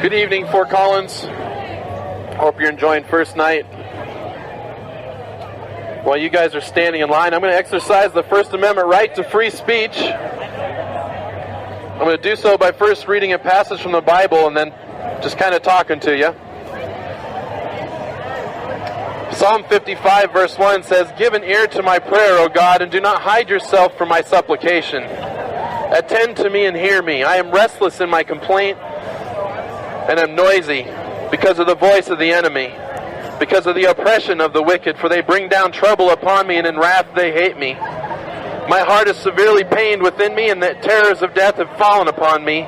Good evening, Fort Collins. Hope you're enjoying first night. While you guys are standing in line, I'm going to exercise the First Amendment right to free speech. I'm going to do so by first reading a passage from the Bible and then just kind of talking to you. Psalm 55 verse 1 says, "Give an ear to my prayer, O God, and do not hide yourself from my supplication. Attend to me and hear me. I am restless in my complaint and am noisy because of the voice of the enemy, because of the oppression of the wicked, for they bring down trouble upon me, and in wrath they hate me. My heart is severely pained within me, and the terrors of death have fallen upon me.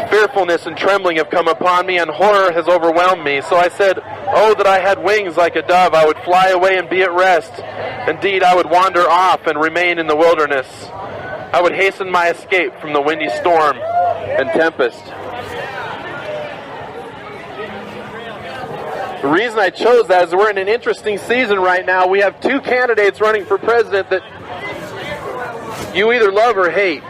Fearfulness and trembling have come upon me, and horror has overwhelmed me. So I said, oh, that I had wings like a dove, I would fly away and be at rest. Indeed, I would wander off and remain in the wilderness. I would hasten my escape from the windy storm and tempest." The reason I chose that is we're in an interesting season right now. We have two candidates running for president that you either love or hate.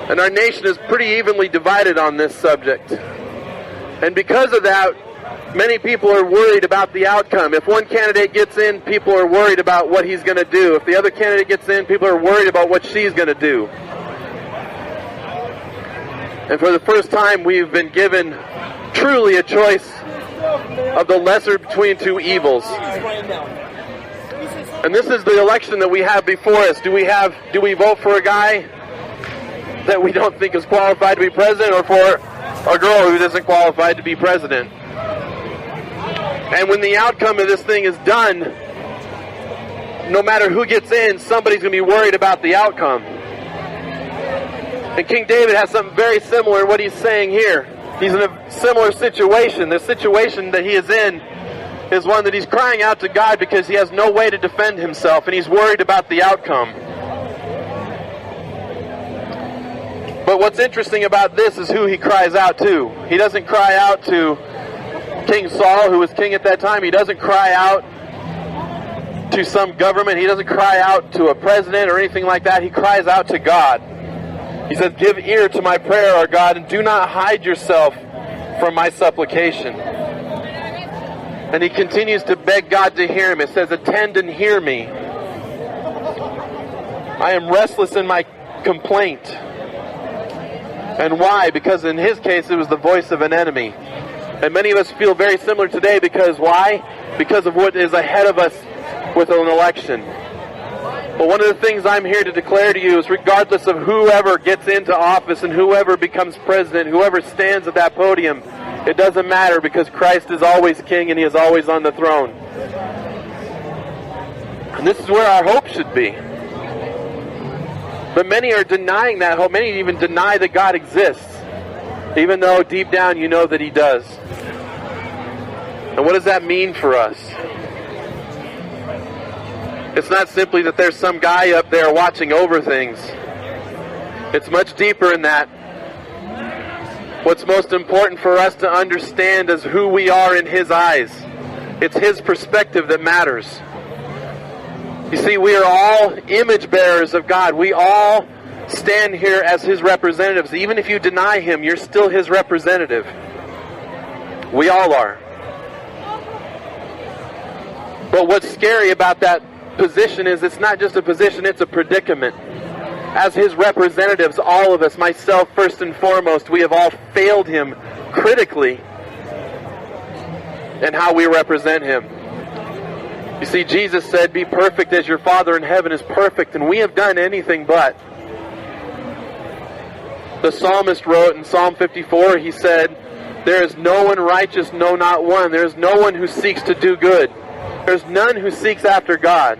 And our nation is pretty evenly divided on this subject. And because of that, many people are worried about the outcome. If one candidate gets in, people are worried about what he's going to do. If the other candidate gets in, people are worried about what she's going to do. And for the first time, we've been given truly a choice of the lesser between two evils. And this is the election that we have before us. Do we vote for a guy that we don't think is qualified to be president, or for a girl who isn't qualified to be president? And when the outcome of this thing is done, no matter who gets in, somebody's going to be worried about the outcome. And King David has something very similar to what he's saying here. He's in a similar situation. The situation that he is in is one that he's crying out to God because he has no way to defend himself, and he's worried about the outcome. But what's interesting about this is who he cries out to. He doesn't cry out to King Saul, who was king at that time. He doesn't cry out to some government. He doesn't cry out to a president or anything like that. He cries out to God. He says, "Give ear to my prayer, our God, and do not hide yourself from my supplication." And he continues to beg God to hear him. It says, "Attend and hear me. I am restless in my complaint." And why? Because in his case, it was the voice of an enemy. And many of us feel very similar today because why? Because of what is ahead of us with an election. But one of the things I'm here to declare to you is, regardless of whoever gets into office and whoever becomes president, whoever stands at that podium, it doesn't matter, because Christ is always king and he is always on the throne. And this is where our hope should be. But many are denying that hope. Many even deny that God exists, even though deep down you know that he does. And what does that mean for us? It's not simply that there's some guy up there watching over things. It's much deeper in that. What's most important for us to understand is who we are in his eyes. It's his perspective that matters. You see, we are all image bearers of God. We all stand here as his representatives. Even if you deny him, you're still his representative. We all are. But what's scary about that position is it's not just a position, it's a predicament. As his representatives, all of us, myself first and foremost, we have all failed him critically in how we represent him. You see, Jesus said, "Be perfect as your Father in heaven is perfect," and we have done anything but. The psalmist wrote in Psalm 54, he said, "There is no one righteous, no, not one. There is no one who seeks to do good. There's none who seeks after God."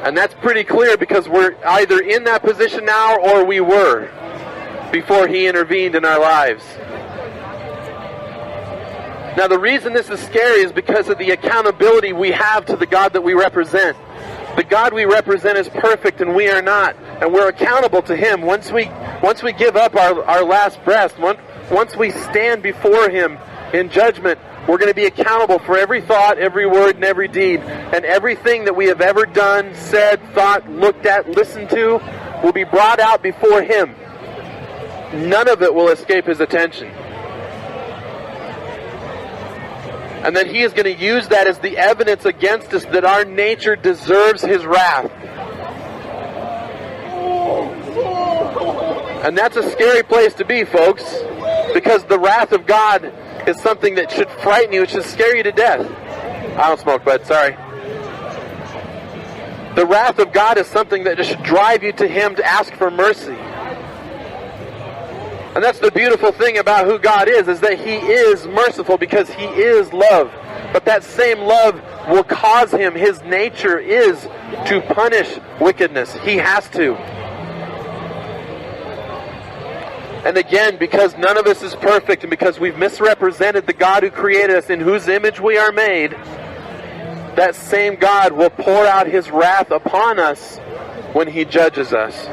And that's pretty clear, because we're either in that position now or we were before he intervened in our lives. Now, the reason this is scary is because of the accountability we have to the God that we represent. The God we represent is perfect and we are not. And we're accountable to him. Once we give up our last breath, once we stand before him in judgment, We're going to be accountable for every thought, every word, and every deed. And everything that we have ever done, said, thought, looked at, listened to will be brought out before Him. None of it will escape His attention. And then He is going to use that as the evidence against us that our nature deserves His wrath. And that's a scary place to be, folks, because the wrath of God is something that should frighten you. It should scare you to death. I don't smoke, bud. Sorry. The wrath of God is something that should drive you to Him to ask for mercy. And that's the beautiful thing about who God is that He is merciful because He is love. But that same love will cause Him, His nature is to punish wickedness. He has to. And again, because none of us is perfect and because we've misrepresented the God who created us, in whose image we are made, that same God will pour out His wrath upon us when He judges us.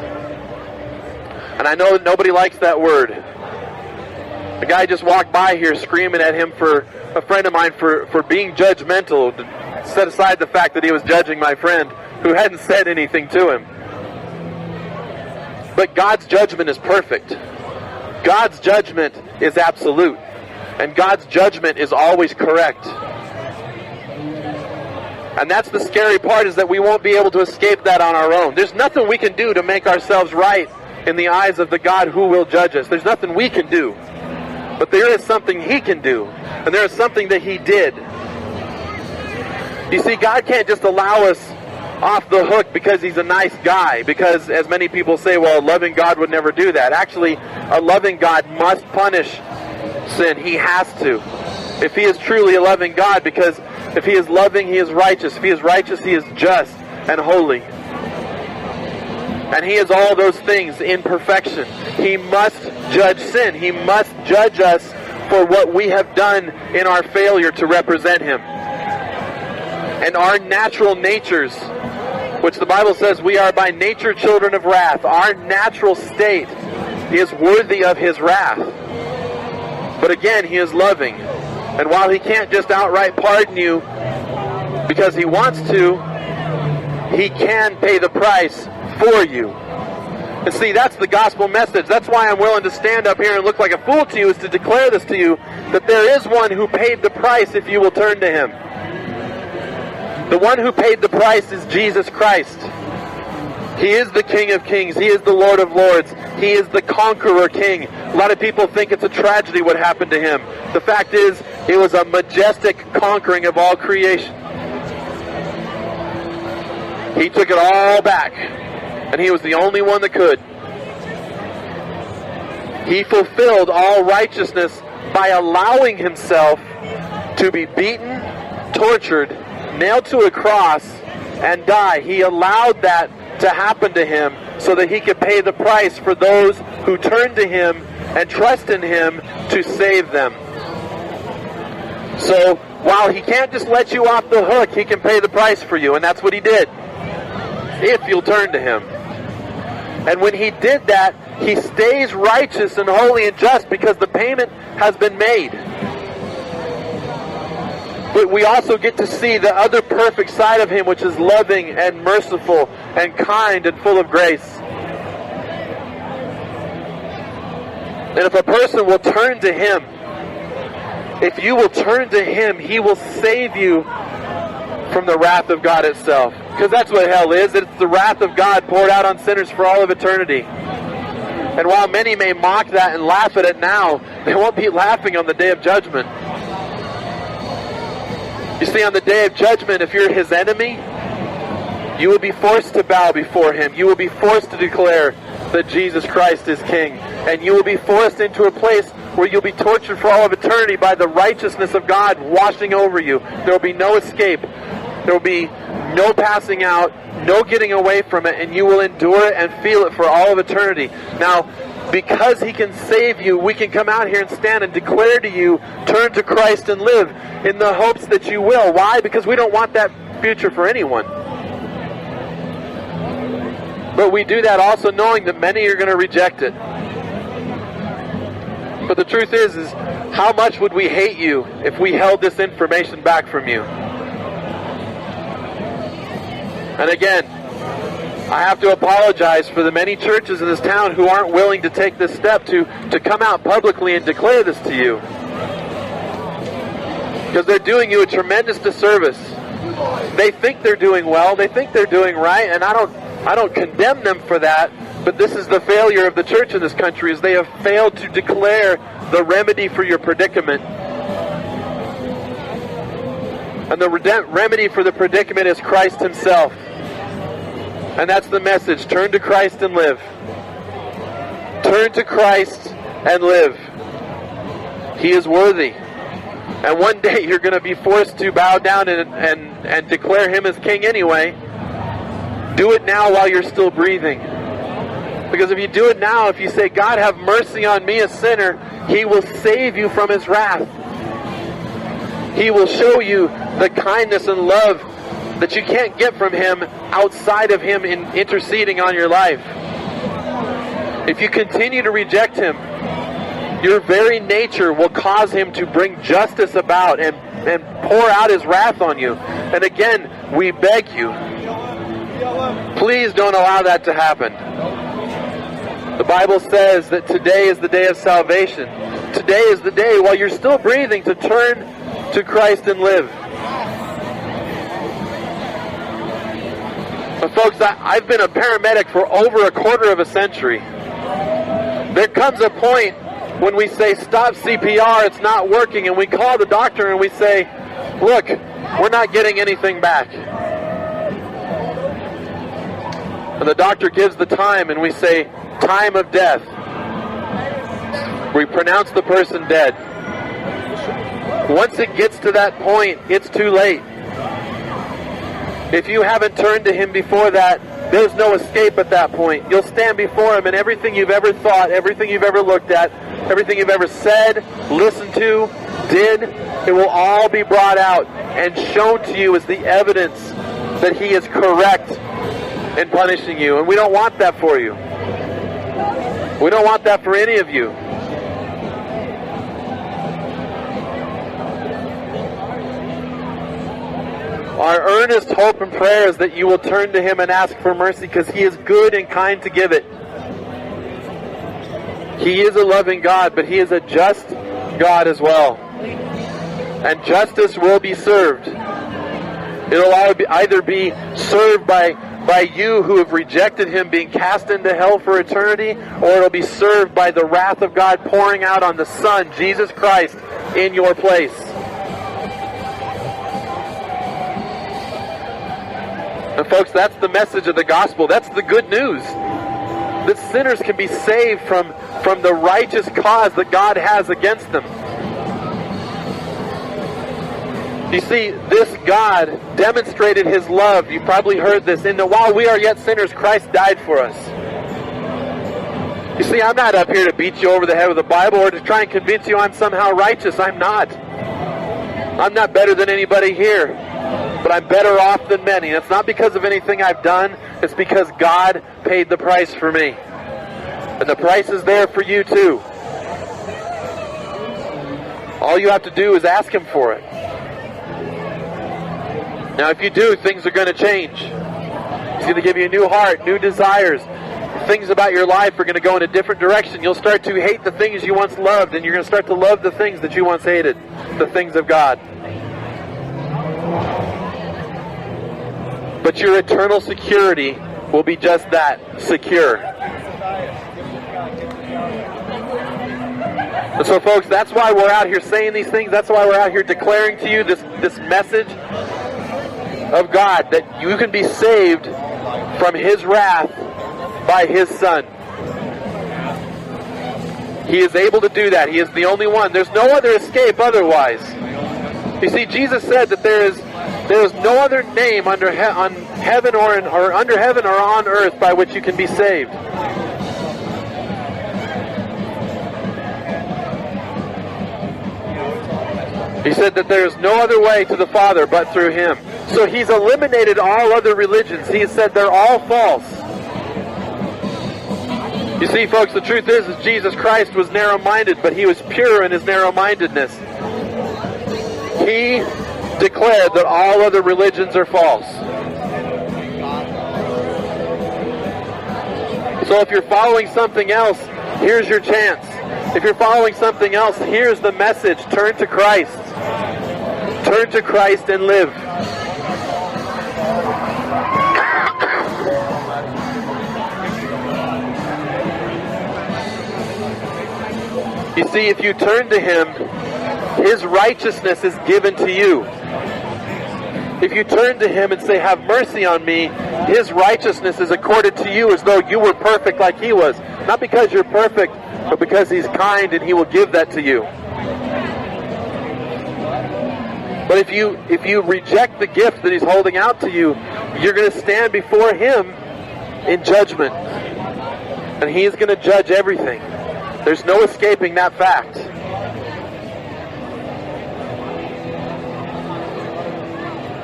And I know that nobody likes that word. The guy just walked by here screaming at him for a friend of mine for being judgmental. Set aside the fact that he was judging my friend who hadn't said anything to him. But God's judgment is perfect. God's judgment is absolute. And God's judgment is always correct. And that's the scary part, is that we won't be able to escape that on our own. There's nothing we can do to make ourselves right in the eyes of the God who will judge us. There's nothing we can do. But there is something He can do. And there is something that He did. You see, God can't just allow us off the hook because He's a nice guy. Because, as many people say, well, a loving God would never do that. Actually, a loving God must punish sin. He has to. If He is truly a loving God, because if He is loving, He is righteous. If He is righteous, He is just and holy. And He is all those things in perfection. He must judge sin. He must judge us for what we have done in our failure to represent Him. And our natural natures, which the Bible says we are by nature children of wrath, our natural state is worthy of His wrath. But again, He is loving. And while He can't just outright pardon you because He wants to, He can pay the price for you. And see, that's the gospel message. That's why I'm willing to stand up here and look like a fool to you, is to declare this to you, that there is one who paid the price if you will turn to Him. The one who paid the price is Jesus Christ. He is the King of Kings. He is the Lord of Lords. He is the conqueror King. A lot of people think it's a tragedy what happened to Him. The fact is, it was a majestic conquering of all creation. He took it all back, and He was the only one that could. He fulfilled all righteousness by allowing Himself to be beaten, tortured, nailed to a cross, and die. He allowed that to happen to Him so that He could pay the price for those who turn to Him and trust in Him to save them. So while He can't just let you off the hook, He can pay the price for you, and that's what He did, if you'll turn to Him. And when He did that, He stays righteous and holy and just because the payment has been made. But we also get to see the other perfect side of Him, which is loving and merciful and kind and full of grace. And if a person will turn to Him, if you will turn to Him, He will save you from the wrath of God itself. Because that's what hell is. It's the wrath of God poured out on sinners for all of eternity. And while many may mock that and laugh at it now, they won't be laughing on the day of judgment. You see, on the day of judgment, if you're His enemy, you will be forced to bow before Him. You will be forced to declare that Jesus Christ is King. And you will be forced into a place where you'll be tortured for all of eternity by the righteousness of God washing over you. There will be no escape. There will be no passing out, no getting away from it, and you will endure it and feel it for all of eternity. Now, because He can save you, we can come out here and stand and declare to you, turn to Christ and live, in the hopes that you will. Why? Because we don't want that future for anyone. But we do that also knowing that many are going to reject it. But the truth is how much would we hate you if we held this information back from you? And again, I have to apologize for the many churches in this town who aren't willing to take this step to come out publicly and declare this to you. Because they're doing you a tremendous disservice. They think they're doing well, they think they're doing right, and I don't condemn them for that, but this is the failure of the church in this country, is they have failed to declare the remedy for your predicament. And the remedy for the predicament is Christ himself. And that's the message. Turn to Christ and live. Turn to Christ and live. He is worthy. And one day you're going to be forced to bow down and declare him as king anyway. Do it now while you're still breathing. Because if you do it now, if you say, God, have mercy on me, a sinner, he will save you from his wrath. He will show you the kindness and love that you can't get from him outside of him in interceding on your life. If you continue to reject him, your very nature will cause him to bring justice about and pour out his wrath on you. And again, we beg you, please don't allow that to happen. The Bible says that today is the day of salvation. Today is the day, while you're still breathing, to turn to Christ and live. But folks, I've been a paramedic for over a quarter of a century. There comes a point when we say, stop CPR, it's not working, and we call the doctor and we say, look, we're not getting anything back. And the doctor gives the time and we say, time of death. We pronounce the person dead. Once it gets to that point, it's too late. If you haven't turned to him before that, there's no escape at that point. You'll stand before him, and everything you've ever thought, everything you've ever looked at, everything you've ever said, listened to, did, it will all be brought out and shown to you as the evidence that he is correct in punishing you. And we don't want that for you. We don't want that for any of you. Our earnest hope and prayer is that you will turn to him and ask for mercy, because he is good and kind to give it. He is a loving God, but he is a just God as well. And justice will be served. It'll either be served by you who have rejected him being cast into hell for eternity, or it'll be served by the wrath of God pouring out on the Son, Jesus Christ, in your place. And folks, that's the message of the gospel. That's the good news. That sinners can be saved from the righteous cause that God has against them. You see, this God demonstrated his love. You probably heard this. In that while we are yet sinners, Christ died for us. You see, I'm not up here to beat you over the head with the Bible or to try and convince you I'm somehow righteous. I'm not. I'm not better than anybody here. But I'm better off than many. And it's not because of anything I've done. It's because God paid the price for me. And the price is there for you too. All you have to do is ask him for it. Now if you do, things are going to change. He's going to give you a new heart, new desires. Things about your life are going to go in a different direction. You'll start to hate the things you once loved, and you're going to start to love the things that you once hated, the things of God. But your eternal security will be just that, secure. And so folks, that's why we're out here saying these things. That's why we're out here declaring to you this message of God, that you can be saved from his wrath by his Son. He is able to do that. He is the only one. There's no other escape otherwise. You see, Jesus said that there is no other name under heaven or under heaven or on earth by which you can be saved. He said that there is no other way to the Father but through him. So he's eliminated all other religions. He has said they're all false. You see, folks, the truth is Jesus Christ was narrow-minded, but he was pure in his narrow-mindedness. He declared that all other religions are false. So if you're following something else, here's your chance. If you're following something else, here's the message. Turn to Christ. Turn to Christ and live. You see, if you turn to him, his righteousness is given to you. If you turn to him and say, have mercy on me, his righteousness is accorded to you as though you were perfect like he was. Not because you're perfect, but because he's kind and he will give that to you. But if you reject the gift that he's holding out to you, you're going to stand before him in judgment. And he's going to judge everything. There's no escaping that fact.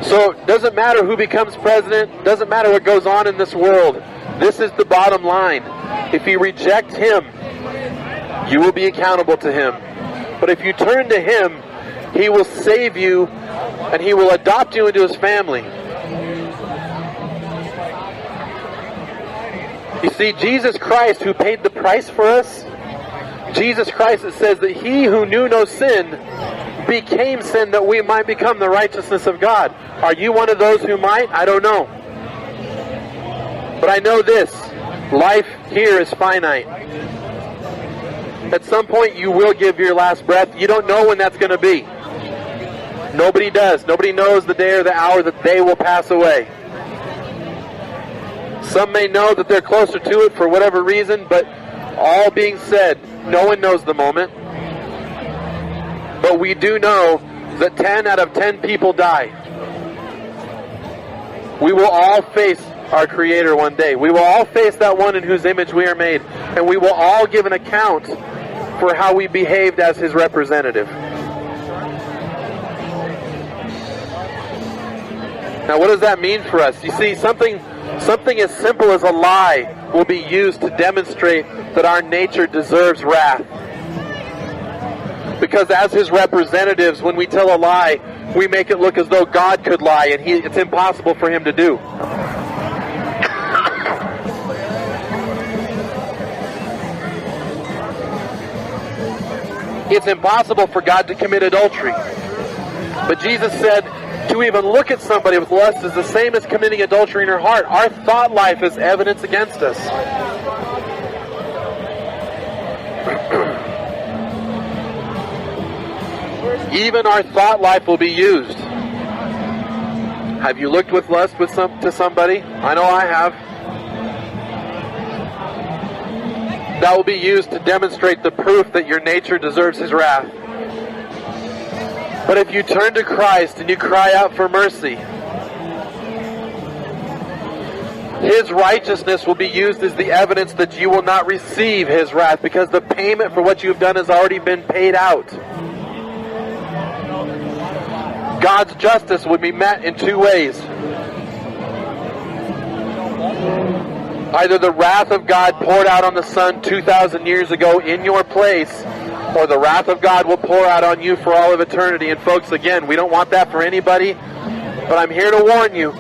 So it doesn't matter who becomes president, doesn't matter what goes on in this world. This is the bottom line. If you reject him, you will be accountable to him. But if you turn to him, he will save you and he will adopt you into his family. You see, Jesus Christ, who paid the price for us, Jesus Christ, it says that he who knew no sin became sin that we might become the righteousness of God. Are you one of those who might? I don't know. But I know this. Life here is finite. At some point you will give your last breath. You don't know when that's going to be. Nobody does. Nobody knows the day or the hour that they will pass away. Some may know that they're closer to it for whatever reason, but all being said, no one knows the moment. But we do know that 10 out of 10 people die. We will all face our Creator one day. We will all face that one in whose image we are made. And we will all give an account for how we behaved as his representative. Now, what does that mean for us? You see, something as simple as a lie will be used to demonstrate that our nature deserves wrath. Because as his representatives, when we tell a lie, we make it look as though God could lie, and it's impossible for him to do. It's impossible for God to commit adultery. But Jesus said, to even look at somebody with lust is the same as committing adultery in her heart. Our thought life is evidence against us. Even our thought life will be used. Have you looked with lust to somebody? I know I have. That will be used to demonstrate the proof that your nature deserves his wrath. But if you turn to Christ and you cry out for mercy, his righteousness will be used as the evidence that you will not receive his wrath, because the payment for what you've done has already been paid out. God's justice would be met in two ways. Either the wrath of God poured out on the Son 2,000 years ago in your place, or the wrath of God will pour out on you for all of eternity. And folks, again, we don't want that for anybody, but I'm here to warn you.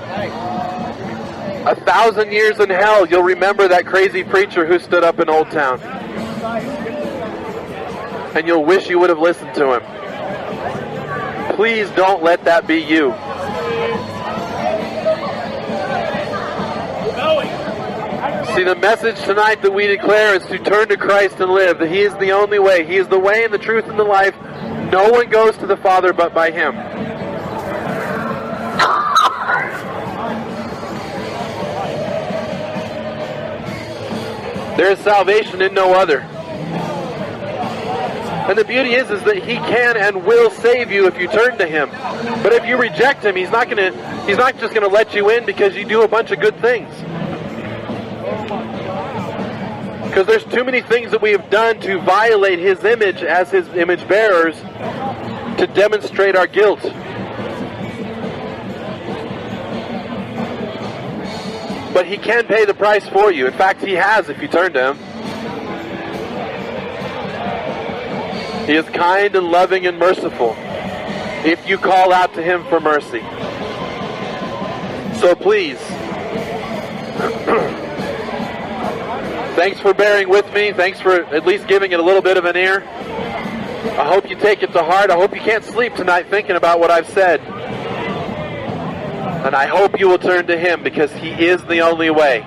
1,000 years in hell, you'll remember that crazy preacher who stood up in Old Town. And you'll wish you would have listened to him. Please don't let that be you. See, the message tonight that we declare is to turn to Christ and live, that he is the only way. He is the way and the truth and the life. No one goes to the Father but by him. There is salvation in no other. And the beauty is that he can and will save you if you turn to him. But if you reject him, he's not just going to let you in because you do a bunch of good things. Because there's too many things that we have done to violate his image as his image bearers to demonstrate our guilt. But he can pay the price for you. In fact, he has if you turn to him. He is kind and loving and merciful if you call out to him for mercy. So please, thanks for bearing with me. Thanks for at least giving it a little bit of an ear. I hope you take it to heart. I hope you can't sleep tonight thinking about what I've said. And I hope you will turn to him, because he is the only way.